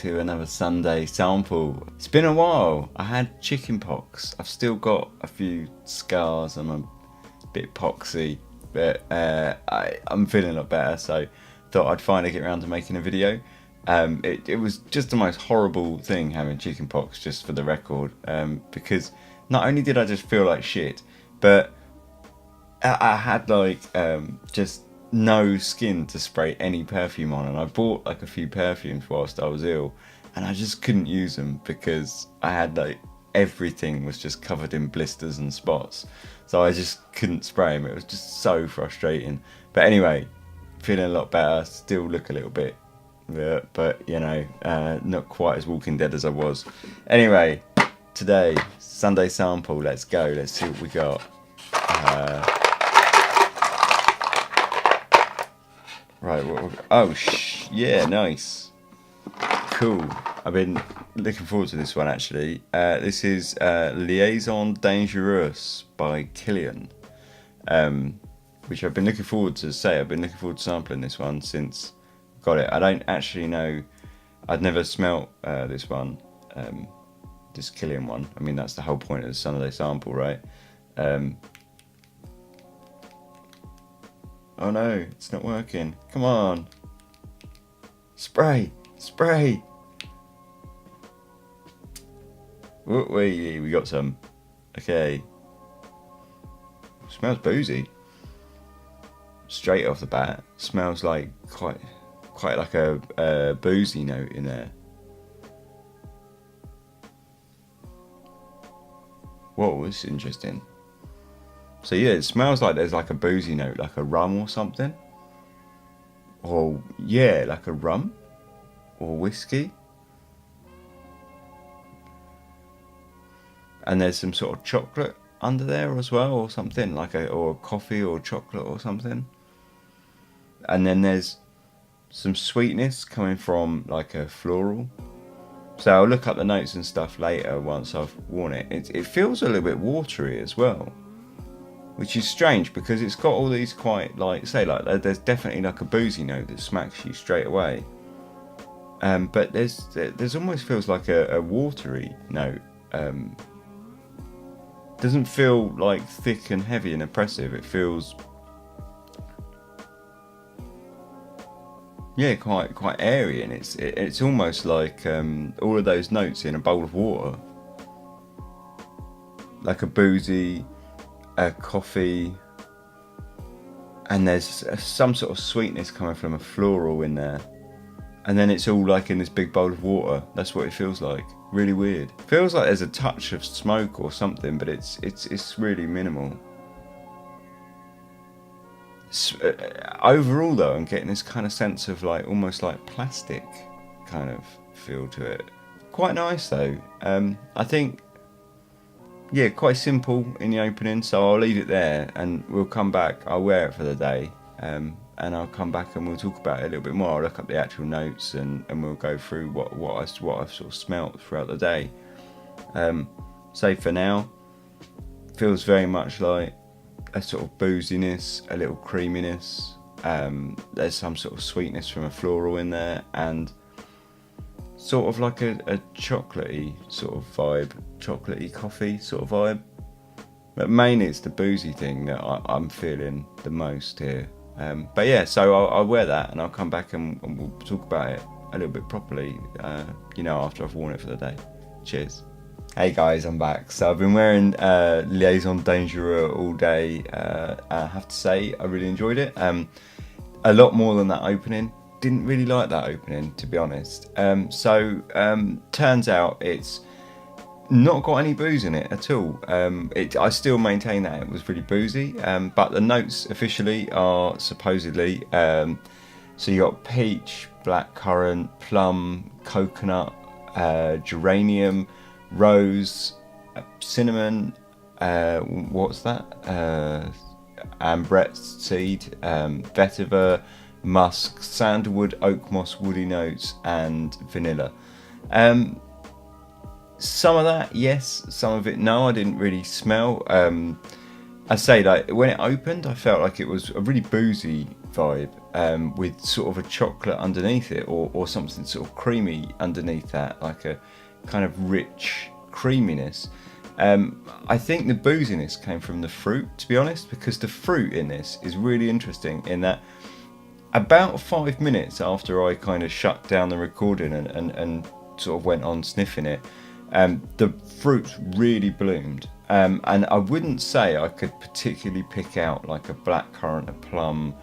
to another Sunday sample. It's been a while. I had chicken pox. I've still got a few scars and I'm a bit poxy, but I'm feeling a lot better, so thought I'd finally get around to making a video. It was just the most horrible thing having chicken pox, just for the record, because not only did I just feel like shit, but I had like just no skin to spray any perfume on, and I bought like a few perfumes whilst I was ill, and I just couldn't use them because I had like everything was just covered in blisters and spots, so I just couldn't spray them. It was just so frustrating. But anyway, feeling a lot better. Still look a little bit, but you know, not quite as Walking Dead as I was. Anyway, today Sunday sample. Let's go. Let's see what we got. Right, yeah, nice, cool. I've been looking forward to this one actually. This is Liaisons Dangereuses by Kilian, which I've been looking forward to sampling this one since I got it. I don't actually know, I'd never smelt this one, this Kilian one. I mean, that's the whole point of the Sunday sample, right? Oh no, it's not working. Come on. Spray. Ooh, we got some. Okay. Smells boozy. Straight off the bat. Smells like quite like a boozy note in there. Whoa, this is interesting. So yeah, it smells like there's like a boozy note, like a rum or something. Or yeah, like a rum or whiskey. And there's some sort of chocolate under there as well, or something, like or coffee or chocolate or something. And then there's some sweetness coming from like a floral. So I'll look up the notes and stuff later once I've worn it. It feels a little bit watery as well, which is strange because it's got all these quite like, say like there's definitely like a boozy note that smacks you straight away. But there's almost feels like a watery note. Doesn't feel like thick and heavy and oppressive. It feels, yeah, quite airy, and it's almost like all of those notes in a bowl of water, like a boozy, a coffee, and there's some sort of sweetness coming from a floral in there, and then it's all like in this big bowl of water. That's what it feels like. Really weird. Feels like there's a touch of smoke or something, but it's really minimal. Overall though, I'm getting this kind of sense of like almost like plastic kind of feel to it. Quite nice though. I think, yeah, quite simple in the opening, so I'll leave it there and we'll come back. I'll wear it for the day, and I'll come back and we'll talk about it a little bit more. I'll look up the actual notes and we'll go through what I've sort of smelt throughout the day. So for now, feels very much like a sort of booziness, a little creaminess. There's some sort of sweetness from a floral in there, and sort of like a chocolatey sort of vibe, chocolatey coffee sort of vibe. But mainly it's the boozy thing that I'm feeling the most here. But yeah, so I'll wear that and I'll come back and we'll talk about it a little bit properly, you know, after I've worn it for the day. Cheers. Hey guys, I'm back. So I've been wearing Liaisons Dangereuses all day. I have to say, I really enjoyed it. A lot more than that opening. Didn't really like that opening, to be honest. Turns out it's not got any booze in it at all. I still maintain that it was really boozy, but the notes officially are supposedly, so you got peach, blackcurrant, plum, coconut, geranium, rose, cinnamon, what's that? Ambrette seed, vetiver, musk, sandalwood, oak moss, woody notes, and vanilla. Some of that, yes. Some of it, no. I didn't really smell. I say, like, when it opened, I felt like it was a really boozy vibe with sort of a chocolate underneath it, or something sort of creamy underneath that, like a kind of rich creaminess. I think the booziness came from the fruit, to be honest, because the fruit in this is really interesting in that about 5 minutes after I kind of shut down the recording and sort of went on sniffing it, the fruits really bloomed. And I wouldn't say I could particularly pick out like a blackcurrant, a plum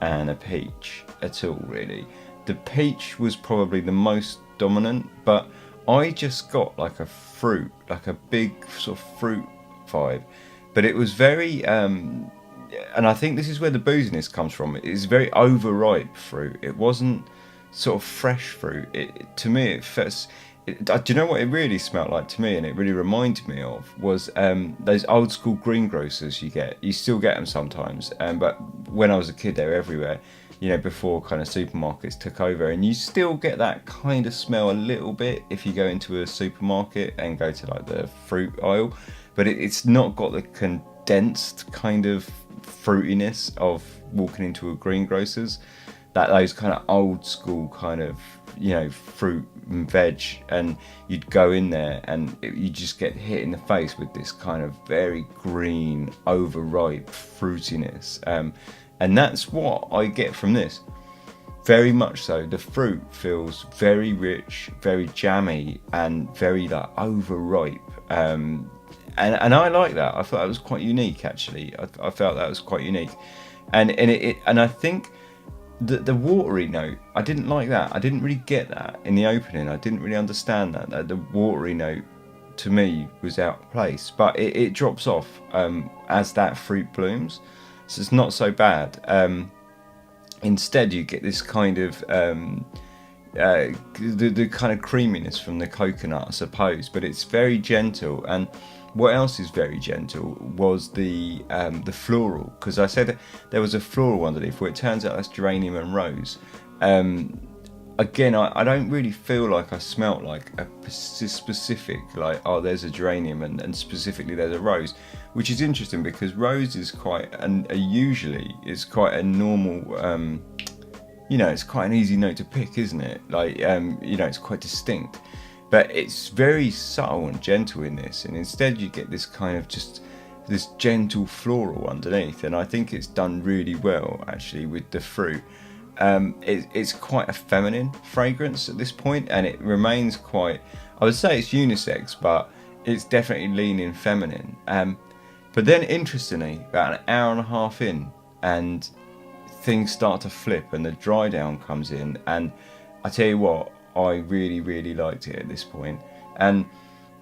and a peach at all, really. The peach was probably the most dominant, but I just got like a fruit, like a big sort of fruit vibe. But it was very, and I think this is where the booziness comes from. It is very overripe fruit. It wasn't sort of fresh fruit. To me, it felt. Do you know what it really smelled like to me, and it really reminded me of, was those old school greengrocers you get. You still get them sometimes, but when I was a kid, they were everywhere. Before kind of supermarkets took over, and you still get that kind of smell a little bit if you go into a supermarket and go to like the fruit aisle, but it's not got the condensed kind of fruitiness of walking into a greengrocer's. Those kind of old school kind of fruit and veg, and you'd go in there and you just get hit in the face with this kind of very green overripe fruitiness, and that's what I get from this, very much so. The fruit feels very rich, very jammy, and very like overripe, and I like that. I thought that was quite unique, actually. I felt that was quite unique, and I think the watery note, I didn't like that. I didn't really get that in the opening. I didn't really understand that the watery note to me was out of place, but it drops off as that fruit blooms, so it's not so bad. Instead, you get this kind of the kind of creaminess from the coconut, I suppose, but it's very gentle. And what else is very gentle was the floral, because I said there was a floral underneath, where it turns out that's geranium and rose. Again, I don't really feel like I smelt like a specific, like, oh, there's a geranium and specifically there's a rose, which is interesting because rose is quite, and usually is quite a normal, it's quite an easy note to pick, isn't it? Like, it's quite distinct. But it's very subtle and gentle in this, and instead you get this kind of just this gentle floral underneath, and I think it's done really well actually with the fruit. It's quite a feminine fragrance at this point, and it remains quite, I would say it's unisex, but it's definitely leaning feminine. But then interestingly, about an hour and a half in, and things start to flip and the dry down comes in, and I tell you what, I really, really liked it at this point. And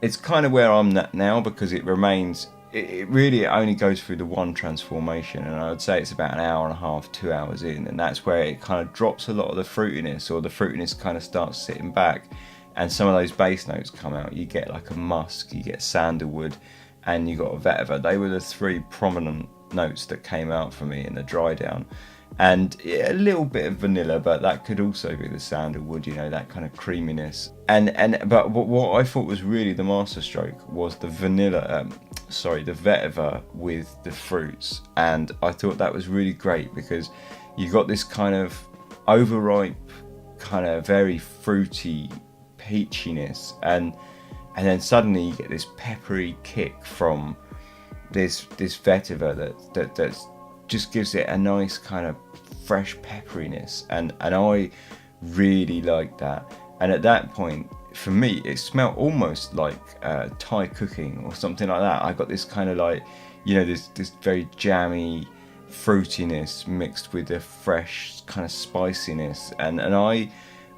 it's kind of where I'm at now, because it remains, it really only goes through the one transformation, and I would say it's about an hour and a half, 2 hours in, and that's where it kind of drops a lot of the fruitiness, or the fruitiness kind of starts sitting back, and some of those base notes come out. You get like a musk, you get sandalwood, and you got a vetiver. They were the three prominent notes that came out for me in the dry down. And a little bit of vanilla, but that could also be the sandalwood, that kind of creaminess. But what I thought was really the masterstroke was the vanilla, the vetiver with the fruits, and I thought that was really great, because you got this kind of overripe, kind of very fruity peachiness, and then suddenly you get this peppery kick from this vetiver that's just gives it a nice kind of fresh pepperiness, and I really like that. And at that point, for me, it smelled almost like Thai cooking or something like that. I got this kind of like, this very jammy fruitiness mixed with a fresh kind of spiciness, and I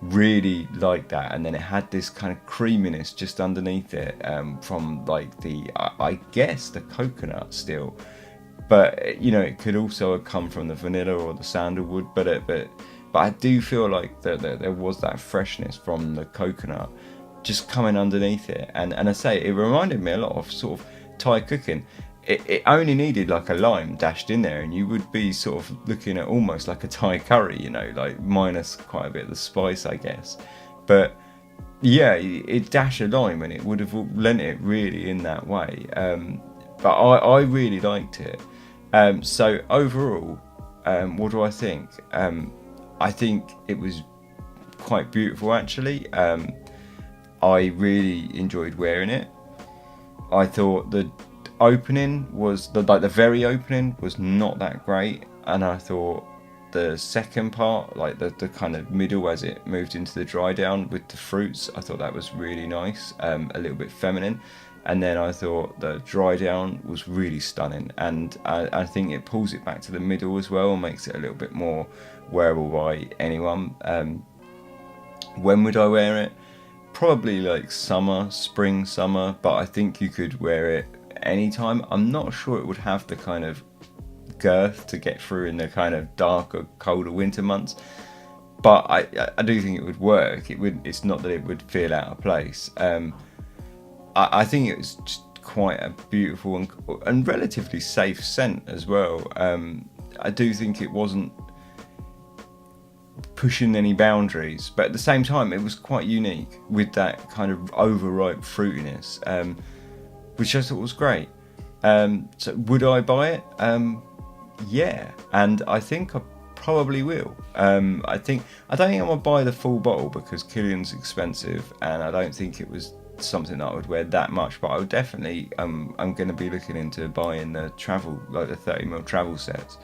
really liked that. And then it had this kind of creaminess just underneath it, from like I guess the coconut still. But it could also have come from the vanilla or the sandalwood. But I do feel like that there was that freshness from the coconut just coming underneath it. And I say it reminded me a lot of sort of Thai cooking. It only needed like a lime dashed in there, and you would be sort of looking at almost like a Thai curry, like minus quite a bit of the spice, I guess. But yeah, it dash a lime, and it would have lent it really in that way. But I really liked it. So overall, What do I think? I think it was quite beautiful, actually. I really enjoyed wearing it. I thought the opening was the very opening was not that great, and I thought the second part, like the kind of middle as it moved into the dry down with the fruits, I thought that was really nice, a little bit feminine. And then I thought the dry down was really stunning, and I think it pulls it back to the middle as well and makes it a little bit more wearable by anyone. When would I wear it? Probably like spring, summer, but I think you could wear it anytime. I'm not sure it would have the kind of girth to get through in the kind of darker, colder winter months, but I do think it would work. It's not that it would feel out of place. I think it was just quite a beautiful and relatively safe scent as well. I do think it wasn't pushing any boundaries, but at the same time it was quite unique with that kind of overripe fruitiness, which I thought was great. So would I buy it? Yeah, and I think I probably will. I don't think I'm gonna buy the full bottle because Kilian's expensive, and I don't think it was something that I would wear that much. But I would definitely, I'm going to be looking into buying the travel, like the 30ml travel sets,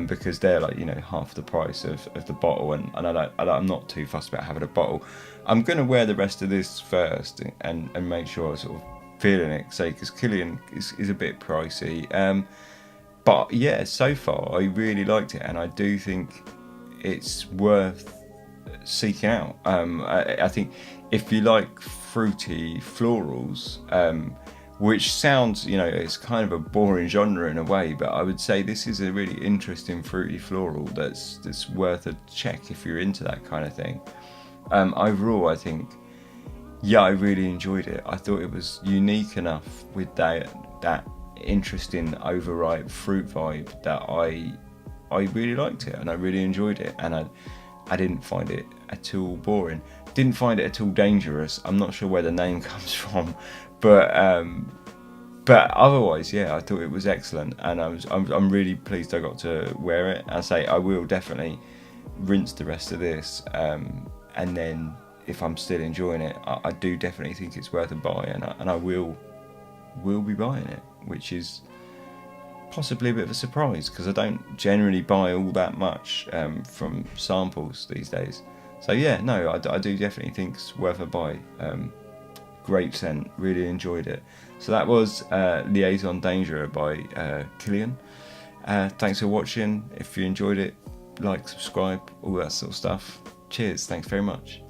because they're like, you know, half the price of the bottle, and I'm not too fussed about having a bottle. I'm going to wear the rest of this first and make sure I sort of feeling it, say, because Kilian is a bit pricey. But yeah, so far I really liked it, and I do think it's worth seeking out. I think if you like fruity florals, which sounds, you know, it's kind of a boring genre in a way, but I would say this is a really interesting fruity floral that's worth a check if you're into that kind of thing. Overall, I think, yeah, I really enjoyed it. I thought it was unique enough with that interesting overripe fruit vibe that I really liked it, and I really enjoyed it, and I didn't find it at all boring. Didn't find it at all dangerous. I'm not sure where the name comes from, but otherwise, yeah, I thought it was excellent, and I'm really pleased I got to wear it. I say I will definitely rinse the rest of this, and then if I'm still enjoying it, I do definitely think it's worth a buy, and I will be buying it, which is possibly a bit of a surprise because I don't generally buy all that much from samples these days. So yeah, no, I do definitely think it's worth a buy. Great scent, really enjoyed it. So that was Liaisons Dangereuses by Kilian. Thanks for watching. If you enjoyed it, like, subscribe, all that sort of stuff. Cheers, thanks very much.